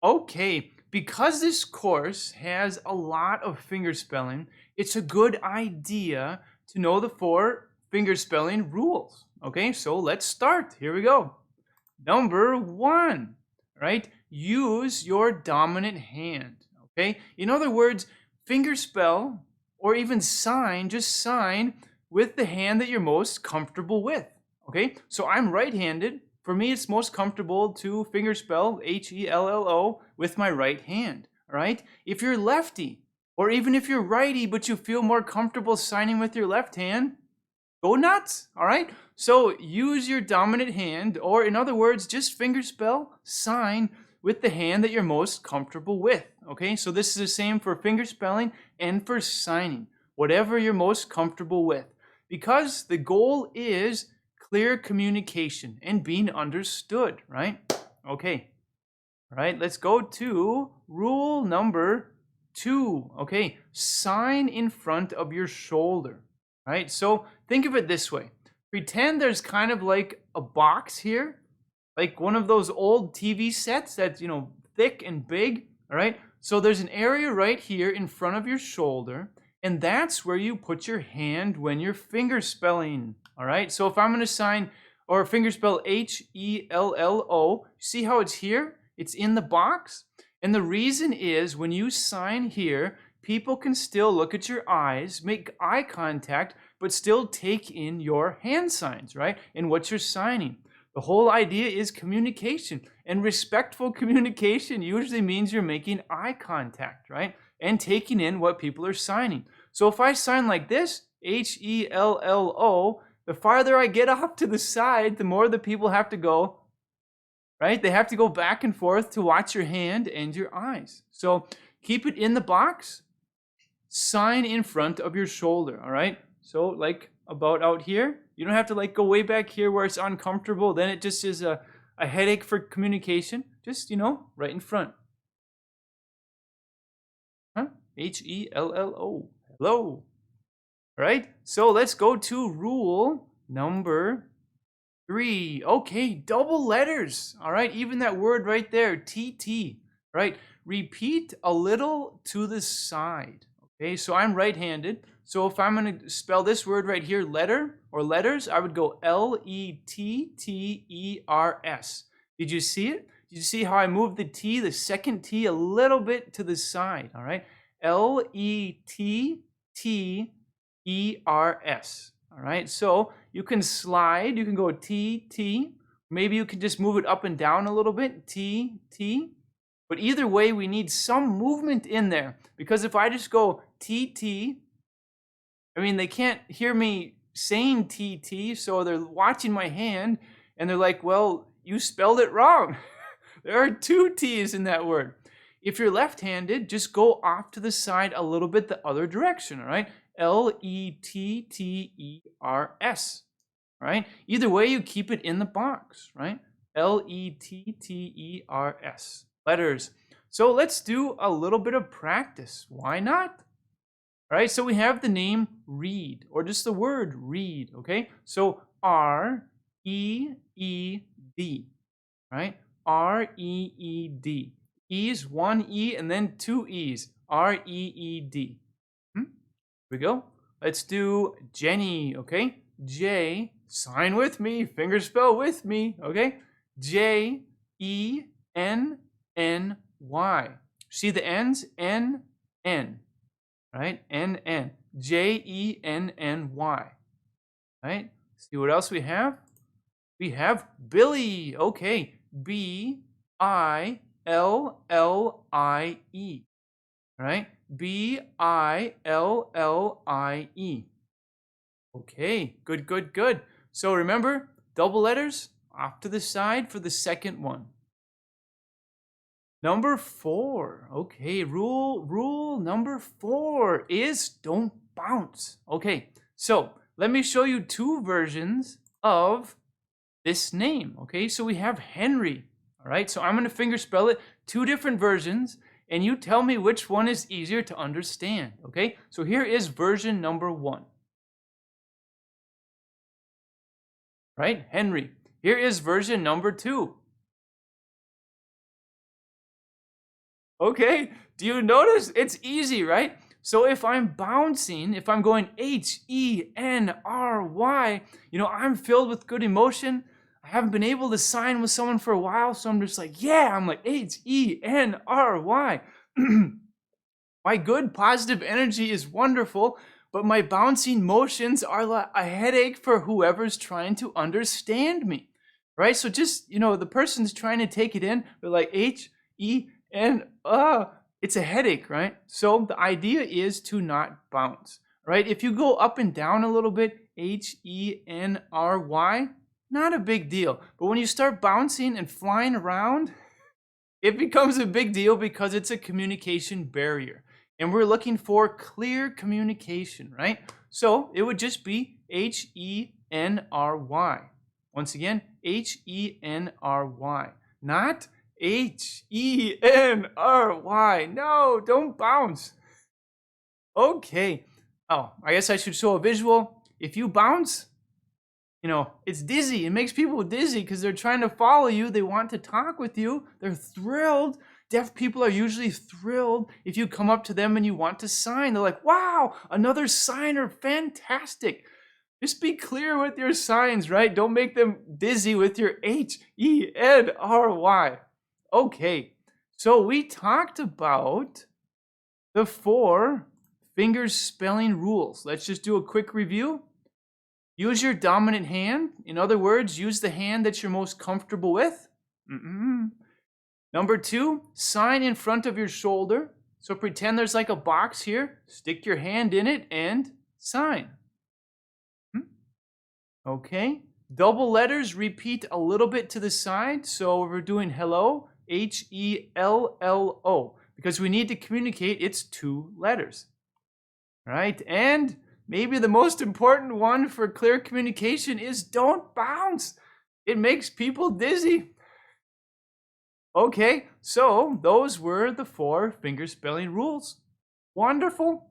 Okay, because this course has a lot of fingerspelling, it's a good idea to know the 4 fingerspelling rules. Okay, so let's start. Here we go. Number 1, right? Use your dominant hand. Okay, in other words, fingerspell or even sign, just sign with the hand that you're most comfortable with. Okay, so I'm right-handed. For me, it's most comfortable to fingerspell HELLO with my right hand. All right, if you're lefty, or even if you're righty but you feel more comfortable signing with your left hand, go nuts. All right, so use your dominant hand, or in other words, just fingerspell, sign with the hand that you're most comfortable with. Okay, so this is the same for fingerspelling and for signing, whatever you're most comfortable with, because the goal is clear communication and being understood, right? Okay, all right, let's go to rule number 2. Okay, sign in front of your shoulder, right? So think of it this way. Pretend there's kind of like a box here, like one of those old TV sets that's, thick and big, all right? So there's an area right here in front of your shoulder, and that's where you put your hand when you're fingerspelling, all right? So if I'm going to sign or fingerspell HELLO, see how it's here? It's in the box. And the reason is when you sign here, people can still look at your eyes, make eye contact, but still take in your hand signs, right? And what you're signing. The whole idea is communication, and respectful communication usually means you're making eye contact, right? And taking in what people are signing. So if I sign like this, HELLO, the farther I get off to the side, the more the people have to go, right? They have to go back and forth to watch your hand and your eyes. So keep it in the box, sign in front of your shoulder, all right? So like about out here, you don't have to like go way back here where it's uncomfortable. Then it just is a headache for communication. Just, right in front. Huh? HELLO. Hello. All right, so let's go to rule number 3. Okay, double letters. All right, even that word right there, TT. Right, repeat a little to the side. Okay, so I'm right-handed. So if I'm going to spell this word right here, letter or letters, I would go LETTERS. Did you see it? Did you see how I moved the T, the second T, a little bit to the side? All right, LETTERS. All right, so you can slide, you can go T, T. Maybe you can just move it up and down a little bit, T, T. But either way, we need some movement in there, because if I just go T, T, I mean, they can't hear me saying T, T, so they're watching my hand, and they're like, well, you spelled it wrong. There are 2 T's in that word. If you're left-handed, just go off to the side a little bit the other direction, all right? LETTERS, right? Either way, you keep it in the box, right? LETTERS, letters. So let's do a little bit of practice. Why not? All right, so we have the name read, or just the word read, okay? So R-E-E-D, right? R-E-E-D. E is 1 E and then 2 E's. R-E-E-D. Here we go. Let's do Jenny, okay? J, sign with me, fingerspell with me, okay? J-E-N-N-Y. See the N's? N-N, right? N-N. J-E-N-N-Y, right? See what else we have? We have Billy, okay? B-I-L-L-I-E, right? B-I-L-L-I-E. Okay, good, good, good. So remember, double letters off to the side for the second one. Number 4. Okay, rule number 4 is don't bounce. Okay, so let me show you 2 versions of this name. Okay, so we have Henry. All right, so I'm going to fingerspell it 2 different versions, and you tell me which one is easier to understand. Okay, so here is version number 1. Right, Henry. Here is version number 2. Okay, do you notice? It's easy, right? So if I'm bouncing, if I'm going Henry, I'm filled with good emotion. I haven't been able to sign with someone for a while, so I'm just like, yeah, I'm like Henry. My good positive energy is wonderful, but my bouncing motions are like a headache for whoever's trying to understand me, right? So just, the person's trying to take it in, they're like Hen, it's a headache, right? So the idea is to not bounce, right? If you go up and down a little bit, Henry, not a big deal. But when you start bouncing and flying around, it becomes a big deal because it's a communication barrier. And we're looking for clear communication, right? So it would just be Henry. Once again, Henry, not Henry. No, don't bounce. Okay. Oh, I guess I should show a visual. If you bounce, it's dizzy. It makes people dizzy because they're trying to follow you. They want to talk with you. They're thrilled. Deaf people are usually thrilled if you come up to them and you want to sign. They're like, wow, another signer, fantastic. Just be clear with your signs, right? Don't make them dizzy with your Henry. Okay, so we talked about the 4 fingerspelling rules. Let's just do a quick review. Use your dominant hand. In other words, use the hand that you're most comfortable with. Number 2, sign in front of your shoulder. So pretend there's like a box here. Stick your hand in it and sign. Okay. Double letters, repeat a little bit to the side. So we're doing hello, Hello, because we need to communicate it's 2 letters. Right? And maybe the most important one for clear communication is don't bounce. It makes people dizzy. Okay, so those were the 4 fingerspelling rules. Wonderful.